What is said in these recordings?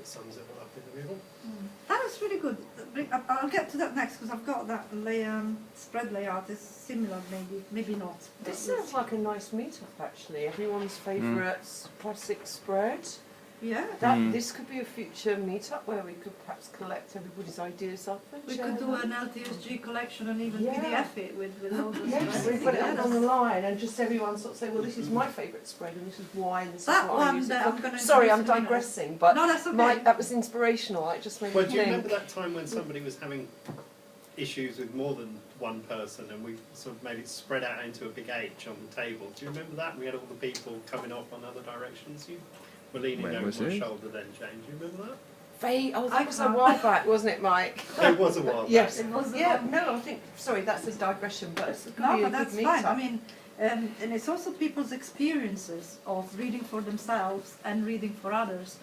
sums it all up in the middle. That was really good. I'll get to that next because I've got that spread layout is similar, maybe not. This sounds like a nice meetup actually. Everyone's favourite classic spread. Yeah. This could be a future meetup where we could perhaps collect everybody's ideas up and We share could do them. an LTSG collection and even Yeah. PDF it with all the Yes, we put it out on the line and just everyone sort of say, well, this is my favourite spread and this is why and this That is what I one use it that for. I'm going to Sorry, I'm introduce in a minute. digressing, but No, that's okay. that was inspirational. It just made Well, me do you think. remember that time when somebody was having issues with more than one person and we sort of made it spread out into a big H on the table? Do you remember that? We had all the people coming off on other directions. You were leaning When over was my it? shoulder then, Jane. Do you remember that? Oh, I that was a can't. while back, wasn't it, Mike? It was a while back. Yes. It was Yeah, no, I think, sorry, that's a digression, but it's No, be a but that's good fine. meetup. I mean, and it's also people's experiences of reading for themselves and reading for others,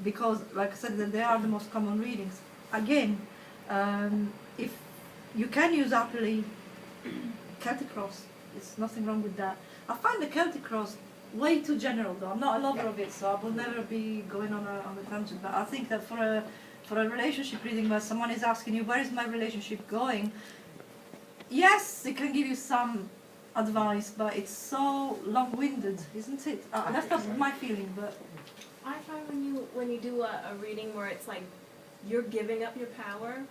because, like I said, that they are the most common readings. Again, if you can use happily Celtic Cross, there's nothing wrong with that. I find the Celtic Cross way too general, though. I'm not a lover of it, so I will never be going on a tangent. But I think that for a relationship reading where someone is asking you, where is my relationship going? Yes, it can give you some advice, but it's so long-winded, isn't it? That's not my feeling, but I find when you do a reading where it's like you're giving up your power,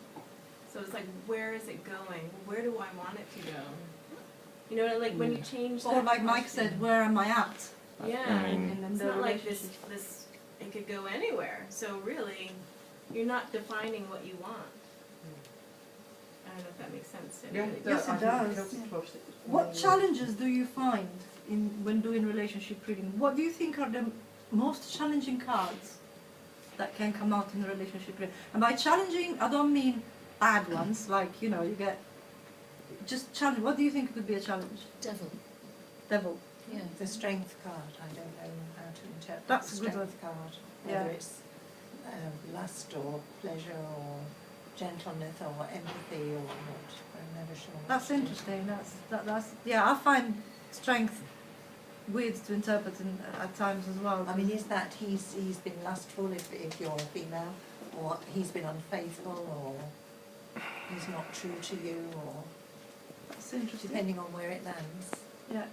so it's like, where is it going? Where do I want it to go? You know, like when you change. or that like Mike question. said, where am I at? Yeah, I mean, in it's the not like relationship? this. It could go anywhere. So really, you're not defining what you want. I don't know if that makes sense. Yeah, Yes, it I think does. Celtic Cross is What really- challenges do you find when doing relationship reading? What do you think are the most challenging cards that can come out in a relationship reading? And by challenging, I don't mean bad ones, like, you know, you get just challenge. What do you think could be a challenge? Devil. Yeah, the strength card. I don't know how to interpret That's the a good one. strength card. Yeah. Whether it's lust or pleasure or gentleness or empathy or what. I'm never sure. what That's to do. interesting. That's yeah. I find strength weird to interpret at times as well. I mean, is that he's been lustful if you're a female, or he's been unfaithful, or he's not true to you, or That's interesting. depending on where it lands. Yeah.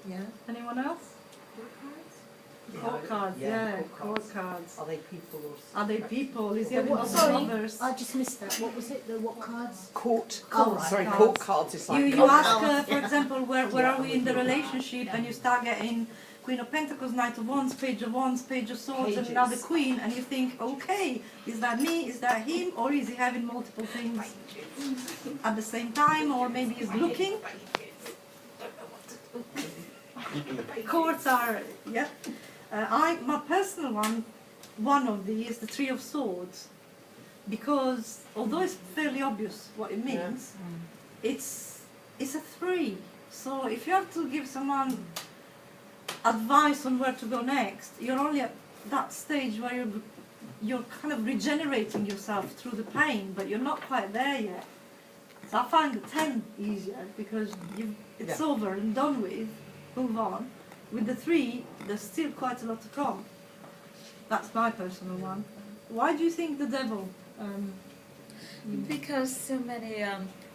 Yeah. Anyone else? Court cards? Court cards. Yeah. Court cards. Are they people or Are they people? Is Yeah, it what- involving sorry, others? I just missed that. What was it? The what cards? Court Oh, cards? right, Sorry, cards. court cards is like. You ask, for example, where are we in the relationship, and you start getting Queen of Pentacles, Knight of Wands, Page of Swords, and now the Pages. Queen, and you think, okay, is that me, is that him, or is he having multiple things at the same time, or maybe he's looking? Courts are, yeah. My personal one of these, the Three of Swords, because although it's fairly obvious what it means, it's a three. So if you have to give someone advice on where to go next, you're only at that stage where you're kind of regenerating yourself through the pain, but you're not quite there yet. So I find the 10 easier because it's over and done with, move on. With the 3, there's still quite a lot to come. That's my personal one. Why do you think the devil? Because so many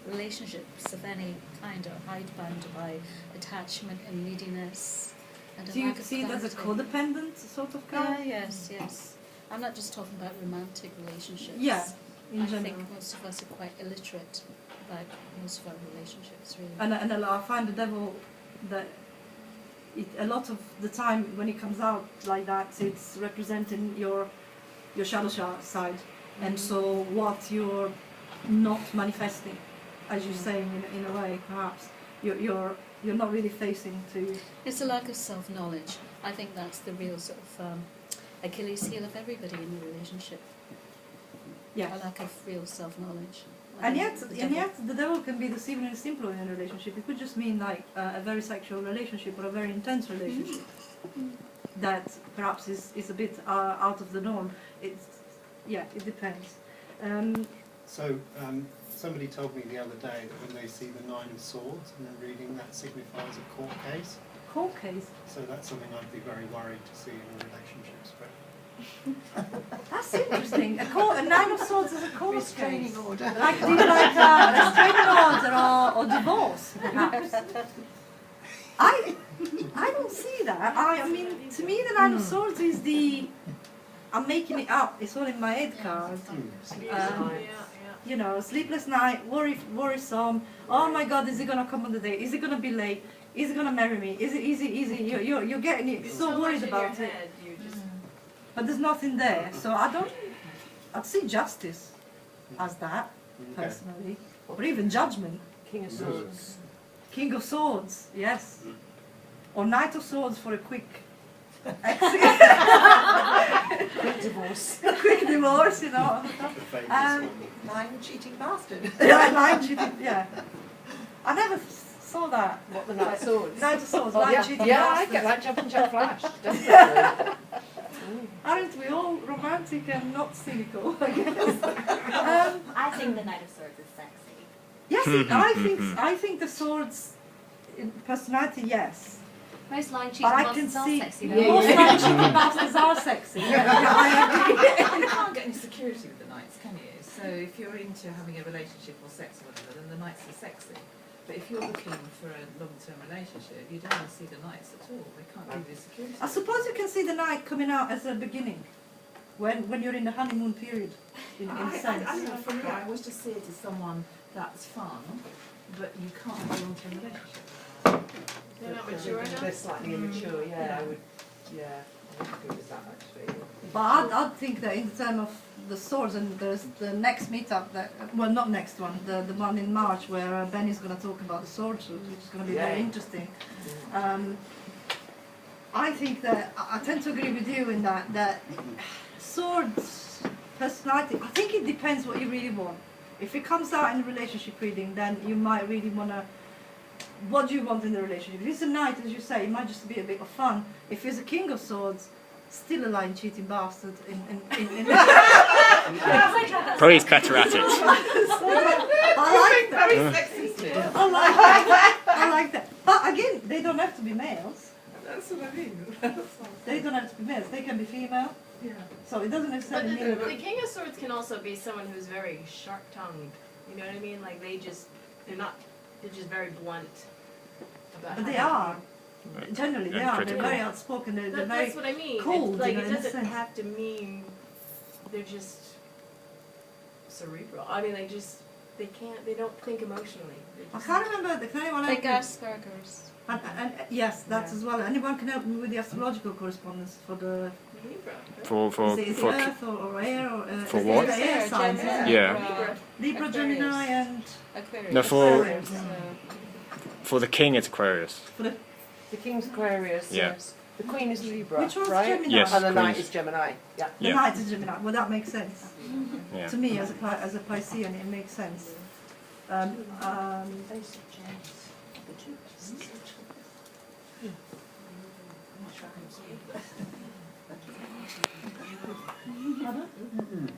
relationships of any kind are bound by attachment and neediness and a Do you lack of see it as a clarity. codependent sort of Yeah, card? yes. I'm not just talking about romantic relationships. Yeah, in I general. think most of us are quite illiterate about most of our relationships, really. And I find the devil that a lot of the time when it comes out like that, it's representing your shadow side, and so what you're not manifesting, as you're saying in a way, perhaps you're not really facing to. It's a lack of self-knowledge. I think that's the real sort of Achilles heel of everybody in a relationship. Yeah. A lack of real self-knowledge. And yet the devil can be deceiving and simple in a relationship. It could just mean like a very sexual relationship or a very intense relationship that perhaps is a bit out of the norm. It depends. So somebody told me the other day that when they see the 9 of Swords and they're reading, that signifies a court case. Court case. So that's something I'd be very worried to see in a relationship spread. That's interesting. A nine of swords is a court Restraining case. order. Like, do you like a restraining order or divorce, perhaps? I don't see that. I mean, to me, the nine of swords is the. I'm making it up. It's all in my head card. You know, sleepless night, worrisome. Oh my God, is he gonna come on the date? Is he gonna be late? Is he gonna marry me? Is it easy? You're getting it so worried about it. But there's nothing there, so I'd see justice as that, personally. Or even judgment. King of Swords. King of Swords, yes. Or Knight of Swords for a quick exit. Quick divorce. Quick divorce, you know. The famous one. Lying cheating bastard. Yeah, lying cheating, yeah. I never saw that. What, the Knight of Swords? Knight of Swords, Oh, lying yeah, cheating yeah, I bastards. get that jumping jack flash, definitely. Aren't we all romantic and not cynical, I guess? I think the Knight of Swords is sexy. Yes, I think the swords, in personality, yes. Most line cheating But I bastards can are see sexy Yeah, though. most lying cheating bastards are sexy. I agree. You can't get any security with the knights, can you? So if you're into having a relationship or sex or whatever, then the knights are sexy. But if you're looking for a long-term relationship, you don't want to see the knights at all. They can't give you security. I suppose you can see the knight coming out as a beginning, when you're in the honeymoon period, in a sense. I don't know, for me, I always just see it as someone that's fun, but you can't have a long-term relationship. They're not mature enough? They're slightly immature, yeah, I would agree with that actually. But I'd think that in terms of the swords, and there's the next meetup, not next one, the one in March where Benny's going to talk about the swords, which is going to be very interesting. I think that, I tend to agree with you in that swords, personality, I think it depends what you really want. If it comes out in a relationship reading, then you might really want to, what do you want in the relationship? If it's a knight, as you say, it might just be a bit of fun. If it's a king of swords, still a lying cheating bastard Probably he's better at it. I like that. Very sexy still. I like that. But again, they don't have to be males. That's what I mean. They don't have to be males. They can be female. Yeah. So it doesn't But necessarily the, mean. the King of Swords can also be someone who's very sharp-tongued. You know what I mean? Like they're just very blunt about But how they are. Right. Generally, they And are. critical. They're very outspoken. They're very. That's what I mean. cold, It's like you know, it in a doesn't sense. have to mean they're just cerebral. I mean, they don't think emotionally. They're I just- can't remember. Can anyone help Like me? Asperger's. And yes, that Yeah. as well. Anyone can help me with the astrological correspondence for the. Libra. For Is it for Earth or Air or? For is it what? the air signs. Gemini, Isn't it? Yeah. Libra, Aquarius. Gemini, and Aquarius. No, for- Aquarius, for the king it's Aquarius. for the. The King's Aquarius, Yeah. the Queen is Libra, Which one's right? Gemini? Yes. And the Knight Queen's- is Gemini, yeah. The Yeah. Knight is Gemini. Well, that makes sense. Yeah. To me, as a Piscean, it makes sense.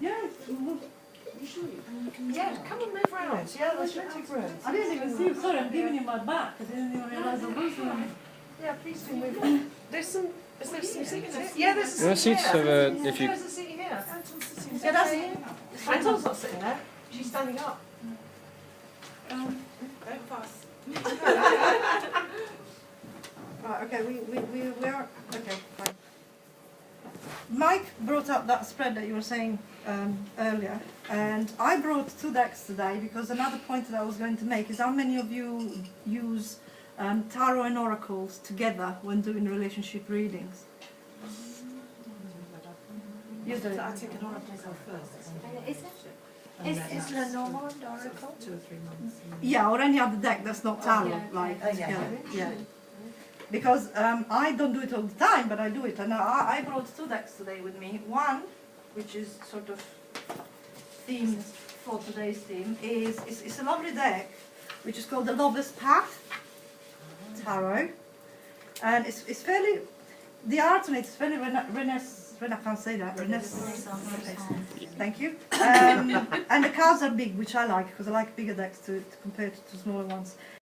Yeah, Yeah, come and move around. Yeah, there's plenty of room. I didn't even see you. Sorry, I'm giving you my back. I didn't even realise I was one. Yeah, please do move. There's some. Is there some seats here? Yeah, there's a seat Yeah, seats here. have if you There's a seat here. Yeah, that's. Anton's not sitting there. She's standing up. Don't fuss. Right, okay, we are, okay, fine. Mike brought up that spread that you were saying earlier, and I brought 2 decks today because another point that I was going to make is how many of you use tarot and oracles together when doing relationship readings? You do. I take an oracle first. Is Lenormand oracle? 2 or 3 months. Yeah, or any other deck that's not tarot, yeah. like Oh, yeah. together. Yeah. Because I don't do it all the time, but I do it. And I brought 2 decks today with me. One, which is sort of themed for today's theme, is a lovely deck, which is called the Lover's Path Tarot. And it's fairly, the art on it is fairly I can't say that. Thank you. And the cards are big, which I like, because I like bigger decks to compare to smaller ones.